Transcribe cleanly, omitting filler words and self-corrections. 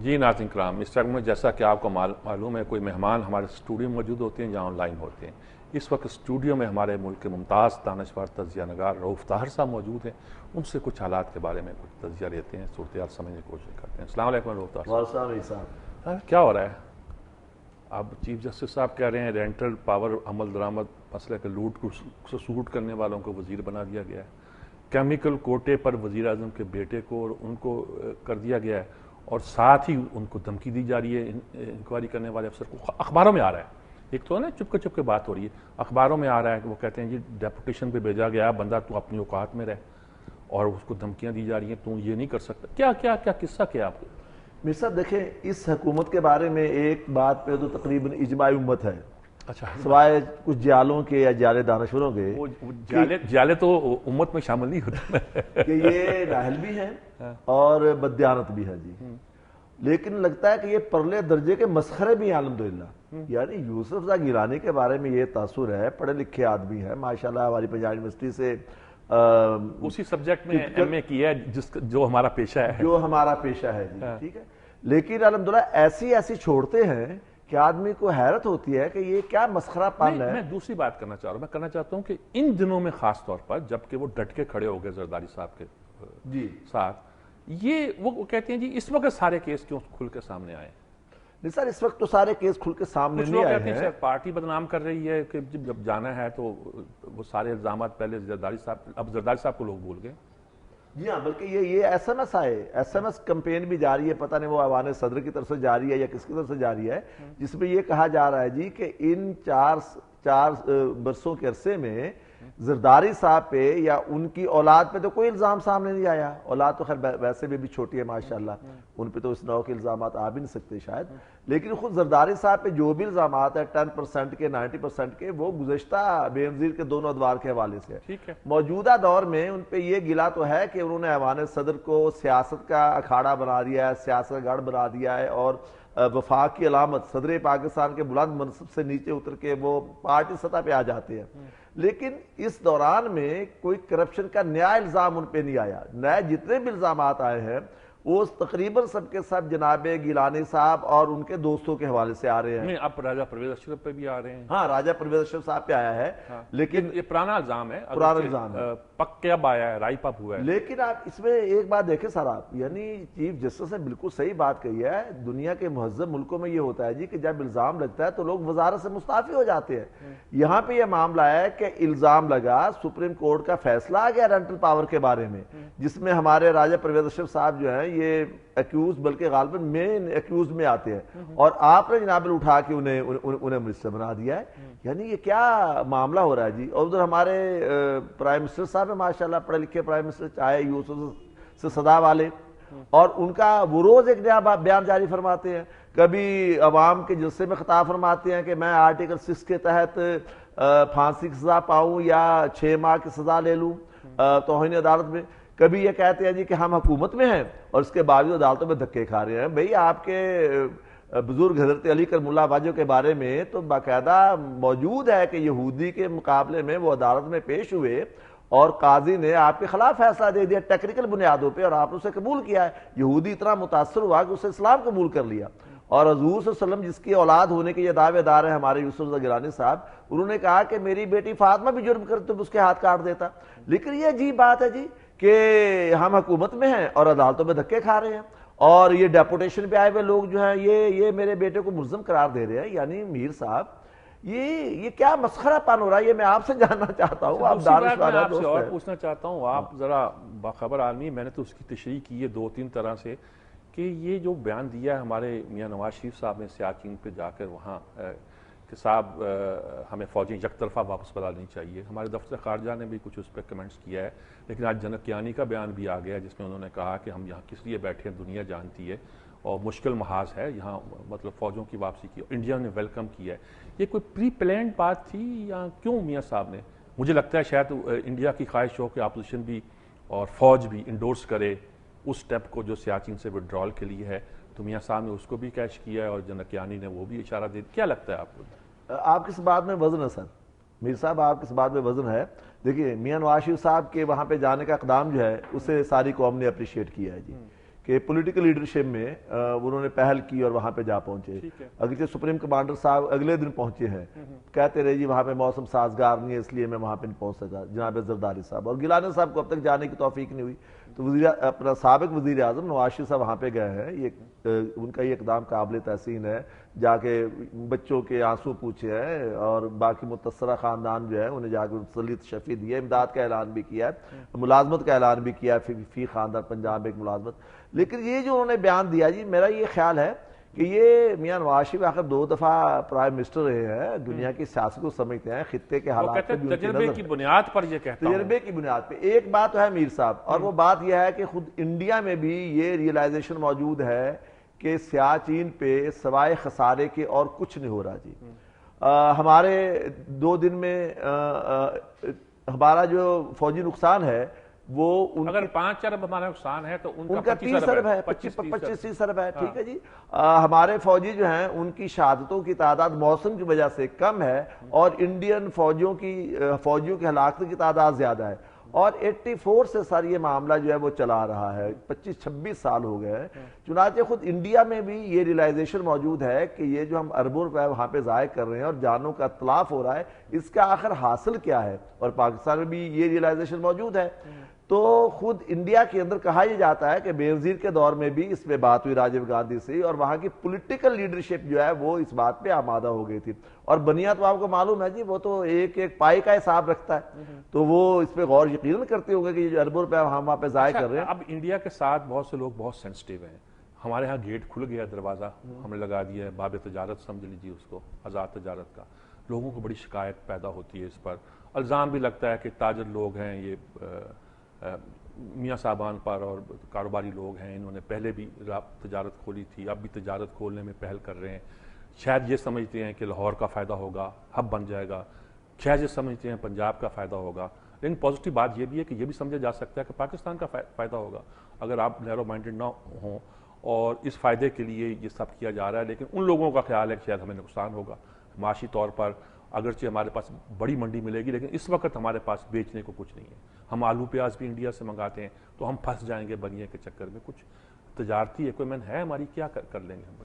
جی ناظرین کرام، اس وقت میں جیسا کہ آپ کو معلوم ہے کوئی مہمان ہمارے اسٹوڈیو میں موجود ہوتے ہیں یا آن لائن ہوتے ہیں. اس وقت اسٹوڈیو میں ہمارے ملک کے ممتاز دانشور تجزیہ نگار رؤوف طاہر صاحب موجود ہیں. ان سے کچھ حالات کے بارے میں کچھ تجزیہ لیتے ہیں، صورتحال سمجھنے کی کوشش کرتے ہیں. السلام علیکم رؤوف طاہر صاحب. کیا ہو رہا ہے؟ اب چیف جسٹس صاحب کہہ رہے ہیں رینٹل پاور عمل درآمد مسئلہ کے لوٹ کو سوٹ کرنے والوں کو وزیر بنا دیا گیا ہے. کیمیکل کوٹے پر وزیر اعظم کے بیٹے کو اور ان کو کر دیا گیا ہے، اور ساتھ ہی ان کو دھمکی دی جا رہی ہے انکوائری کرنے والے افسر کو. اخباروں میں آ رہا ہے، ایک تو نا چپ کے بات ہو رہی ہے، اخباروں میں آ رہا ہے کہ وہ کہتے ہیں جی ڈیپوٹیشن پہ بھیجا گیا بندہ، تو اپنی اوقات میں رہ، اور اس کو دھمکیاں دی جا رہی ہیں تو یہ نہیں کر سکتا. کیا قصہ کیا آپ کو؟ میر صاحب دیکھیں، اس حکومت کے بارے میں ایک بات پہ تو تقریباً اجماع امت ہے، اچھا، سوائے کچھ جیالوں کے یا جیالے دانشوروں کے. جالے تو امت میں شامل نہیں ہوتے کہ یہ نااہل بھی ہیں اور بددیانت بھی ہے جی. لیکن لگتا ہے کہ یہ پرلے درجے کے مسخرے بھی ہیں الحمدللہ. یعنی یوسف زائی گیلانی کے بارے میں یہ تاثر ہے، پڑھے لکھے آدمی ہے ماشاءاللہ، ہماری پنجاب یونیورسٹی سے اسی سبجیکٹ میں ایم اے کیا ہے جو ہمارا پیشہ ہے جی. ٹھیک ہے، لیکن الحمدللہ ایسی چھوڑتے ہیں کہ آدمی کو حیرت ہوتی ہے کہ یہ کیا مسخرہ پن ہے. میں دوسری بات کرنا چاہ رہا ہوں، میں کہنا چاہتا ہوں کہ ان دنوں میں خاص طور پر جبکہ وہ ڈٹ کے کھڑے ہو گئے زرداری صاحب کے ساتھ، یہ وہ کہتے ہیں جی اس وقت سارے کیس کیوں کھل کے سامنے آئے؟ نہیں سر، اس وقت تو سارے کیس کھل کے سامنے نہیں آئے ہیں. شاید پارٹی بدنام کر رہی ہے کہ جب جانا ہے تو وہ سارے الزامات پہلے زرداری صاحب، اب زرداری صاحب کو لوگ بھول گئے. جی ہاں، بلکہ یہ ایس ایم ایس آئے، ایس ایم ایس کمپین بھی جاری ہے، پتہ نہیں وہ ایوان صدر کی طرف سے جاری ہے یا کس کی طرف سے جاری ہے، جس میں یہ کہا جا رہا ہے جی کہ ان چار برسوں کے عرصے میں زرداری صاحب پہ یا ان کی اولاد پہ تو کوئی الزام سامنے نہیں آیا. اولاد تو خیر ویسے بھی چھوٹی ہے ماشاءاللہ، ان پہ تو اس نوع کے الزامات آ بھی نہیں سکتے شاید. لیکن خود زرداری صاحب پہ جو بھی الزامات ہیں 10% کے 90% کے، وہ گزشتہ بے نظیر کے دونوں ادوار کے حوالے سے ہے. موجودہ دور میں ان پہ یہ گلا تو ہے کہ انہوں نے ایوان صدر کو سیاست کا اکھاڑا بنا دیا ہے، سیاست کا گڑھ بنا دیا ہے، اور وفاق کی علامت صدر پاکستان کے بلند منصب سے نیچے اتر کے وہ پارٹی سطح پہ آ جاتے ہیں. لیکن اس دوران میں کوئی کرپشن کا نیا الزام ان پہ نہیں آیا. نئے جتنے بھی الزامات آئے ہیں وہ تقریباً سب کے سب جناب گیلانی صاحب اور ان کے دوستوں کے حوالے سے آ رہے ہیں. اب راجہ پرویز اشرف پہ بھی آ رہے ہیں. ہاں، راجہ پرویز اشرف صاحب پہ آیا ہے، لیکن یہ پرانا الزام ہے، پکے اب آیا ہے، رائی پاپ ہوا ہے. لیکن آپ اس میں ایک بات دیکھیں سر، آپ یعنی چیف جسٹس نے بالکل صحیح بات کہی ہے. دنیا کے مہذب ملکوں میں یہ ہوتا ہے جی کہ جب الزام لگتا ہے تو لوگ وزارت سے مستعفی ہو جاتے ہیں. یہاں پہ یہ معاملہ ہے کہ الزام لگا، سپریم کورٹ کا فیصلہ آ گیا رینٹل پاور کے بارے میں، جس میں ہمارے راجہ پرویز اشرف صاحب جو ہیں یہ ایکیوز، بلکہ غالباً مین ایکیوز میں آتے ہیں، اور آپ نے جناب اٹھا کے انہیں منسٹر بنا دیا ہے. یعنی یہ کیا معاملہ ہو رہا ہے جی. اور ادھر ہمارے پرائم منسٹر صاحب ہیں ماشاءاللہ، پڑھے لکھے پرائم منسٹر، چاہے یوسف سے صدا والے، اور ان کا وہ روز ایک نیا بیان جاری فرماتے ہیں. کبھی عوام کے جلسے میں خطاب فرماتے ہیں کہ میں آرٹیکل 6 کے تحت پھانسی کی سزا پاؤں یا 6 ماہ کی سزا لے لوں توہین عدالت میں. کبھی یہ کہتے ہیں جی کہ ہم حکومت میں ہیں اور اس کے باوجود عدالتوں میں دھکے کھا رہے ہیں. بھئی آپ کے بزرگ حضرت علی کرم اللہ وجہ کے بارے میں تو باقاعدہ موجود ہے کہ یہودی کے مقابلے میں وہ عدالت میں پیش ہوئے اور قاضی نے آپ کے خلاف فیصلہ دے دیا ٹیکنیکل بنیادوں پہ، اور آپ نے اسے قبول کیا ہے. یہودی اتنا متاثر ہوا کہ اسے اسلام قبول کر لیا. اور حضور صلی اللہ علیہ وسلم جس کی اولاد ہونے کے یہ دعوے دار ہیں ہمارے یوسف زائی گیلانی صاحب، انہوں نے کہا کہ میری بیٹی فاطمہ بھی جرم کرتی تو اس کے ہاتھ کاٹ دیتا. لیکن یہ عجیب بات ہے جی کہ ہم حکومت میں ہیں اور عدالتوں میں دھکے کھا رہے ہیں، اور یہ ڈیپوٹیشن پہ آئے ہوئے لوگ جو ہیں یہ میرے بیٹے کو ملزم قرار دے رہے ہیں. یعنی میر صاحب یہ کیا مسخرہ پن ہو رہا ہے، یہ میں آپ سے جاننا چاہتا ہوں. آپ آپ سے اور پوچھنا چاہتا ہوں، آپ ذرا باخبر آدمی، میں نے تو اس کی تشریح کی ہے 2-3 طرح سے، کہ یہ جو بیان دیا ہے ہمارے میاں نواز شریف صاحب نے سیاچین پہ جا کر وہاں کہ صاحب ہمیں فوجیں یک طرفہ واپس بلا لینی چاہیے. ہمارے دفتر خارجہ نے بھی کچھ اس پہ کمنٹس کیا ہے. لیکن آج جنک یانی کا بیان بھی آ گیا جس میں انہوں نے کہا کہ ہم یہاں کس لیے بیٹھے ہیں دنیا جانتی ہے، اور مشکل محاذ ہے یہاں، مطلب فوجوں کی واپسی کی انڈیا نے ویلکم کیا ہے. یہ کوئی پری پلانڈ بات تھی یا کیوں میاں صاحب نے؟ مجھے لگتا ہے شاید انڈیا کی خواہش ہو کہ اپوزیشن بھی اور فوج بھی انڈورس کرے اس سٹیپ کو جو سیاچین سے وڈرال کے لیے ہے، تو میاں صاحب نے اس کو بھی کیش کیا ہے اور جنک یانی نے وہ بھی اشارہ دے دیا. کیا لگتا ہے آپ کو؟ آپ کس بات میں وزن ہے سر؟ میر صاحب آپ کس بات میں وزن ہے؟ دیکھیے میاں نواز شریف صاحب کے وہاں پہ جانے کا اقدام جو ہے اسے ساری قوم نے اپریشیٹ کیا ہے جی، کہ پولیٹیکل لیڈرشپ میں انہوں نے پہل کی اور وہاں پہ جا پہنچے. اگرچہ سپریم کمانڈر صاحب اگلے دن پہنچے ہیں, کہتے رہے جی وہاں پہ موسم سازگار نہیں ہے اس لیے میں وہاں پہ نہیں پہنچ سکا, جناب زرداری صاحب. اور گیلانی صاحب کو اب تک جانے کی توفیق نہیں ہوئی, تو اپنا سابق وزیر اعظم نواز شریف صاحب وہاں پہ گئے ہیں. یہ ان کا یہ اقدام قابل تحسین ہے, جا کے بچوں کے آنسو پوچھے ہیں اور باقی متاثرہ خاندان جو ہے انہیں جا کے تسلی تشفی دی ہے, امداد کا اعلان بھی کیا ہے, ملازمت کا اعلان بھی کیا ہے, فی خاندان پنجاب ایک ملازمت. لیکن یہ جو انہوں نے بیان دیا جی, میرا یہ خیال ہے کہ یہ میاں نواز شریف آخر 2 دفعہ پرائم منسٹر رہے ہیں, دنیا کی سیاست کو سمجھتے ہیں, خطے کے حالات پہ بھی تجربے کی بنیاد پر یہ کہتا ہوں, تجربے کی بنیاد پہ. ایک بات تو ہے میر صاحب, اور وہ بات یہ ہے کہ خود انڈیا میں بھی یہ ریئلائزیشن موجود ہے کہ سیاچین پہ سوائے خسارے کے اور کچھ نہیں ہو رہا جی. ہمارے 2 دن میں ہمارا جو فوجی نقصان ہے وہ اگر 5 ارب ہمارا نقصان ہے تو ان کا 30 ارب ہے, 25-30 ارب ہے. ٹھیک ہے جی. ہمارے فوجی جو ہیں ان کی شہادتوں کی تعداد موسم کی وجہ سے کم ہے, اور انڈین فوجیوں کی ہلاکت کی تعداد زیادہ ہے. اور 84 سے سر یہ معاملہ جو ہے وہ چلا رہا ہے, 25-26 سال ہو گئے. چنانچہ خود انڈیا میں بھی یہ ریئلائزیشن موجود ہے کہ یہ جو ہم اربوں روپے وہاں پہ ضائع کر رہے ہیں اور جانوں کا اتلاف ہو رہا ہے, اس کا آخر حاصل کیا ہے. اور پاکستان میں بھی یہ ریئلائزیشن موجود ہے. تو خود انڈیا کے اندر کہا یہ جاتا ہے کہ بینظیر کے دور میں بھی اس پہ بات ہوئی راجیو گاندھی سے, اور وہاں کی پولیٹیکل لیڈرشپ جو ہے وہ اس بات پہ آمادہ ہو گئی تھی. اور بنیا تو آپ کو معلوم ہے جی, وہ تو ایک پائی کا حساب رکھتا ہے, تو وہ اس پہ غور یقیناً کرتے ہوں گے کہ یہ جو اربوں روپے ہم وہاں پہ ضائع کر رہے ہیں. اب انڈیا کے ساتھ بہت سے لوگ بہت سینسٹیو ہیں. ہمارے ہاں گیٹ کھل گیا, دروازہ ہم نے لگا دیا ہے, باب تجارت سمجھ لیجیے اس کو, آزاد تجارت کا. لوگوں کو بڑی شکایت پیدا ہوتی ہے اس پر, الزام بھی لگتا ہے کہ تاجر لوگ ہیں یہ میاں صاحبان پر, اور کاروباری لوگ ہیں, انہوں نے پہلے بھی تجارت کھولی تھی, اب بھی تجارت کھولنے میں پہل کر رہے ہیں. شاید یہ سمجھتے ہیں کہ لاہور کا فائدہ ہوگا, ہب بن جائے گا. شاید یہ سمجھتے ہیں پنجاب کا فائدہ ہوگا. لیکن پازیٹیو بات یہ بھی ہے کہ یہ بھی سمجھا جا سکتا ہے کہ پاکستان کا فائدہ ہوگا اگر آپ نیرو مائنڈڈ نہ ہوں, اور اس فائدے کے لیے یہ سب کیا جا رہا ہے. لیکن ان لوگوں کا خیال ہے کہ شاید ہمیں نقصان ہوگا معاشی طور پر. اگرچہ ہمارے پاس بڑی منڈی ملے گی, لیکن اس وقت ہمارے پاس بیچنے کو کچھ نہیں ہے. ہم آلو پیاز بھی انڈیا سے منگاتے ہیں, تو ہم پھنس جائیں گے بنیے کے چکر میں. کچھ تجارتی ایکوائپمنٹ ہے ہماری, کیا کر لیں گے ہم.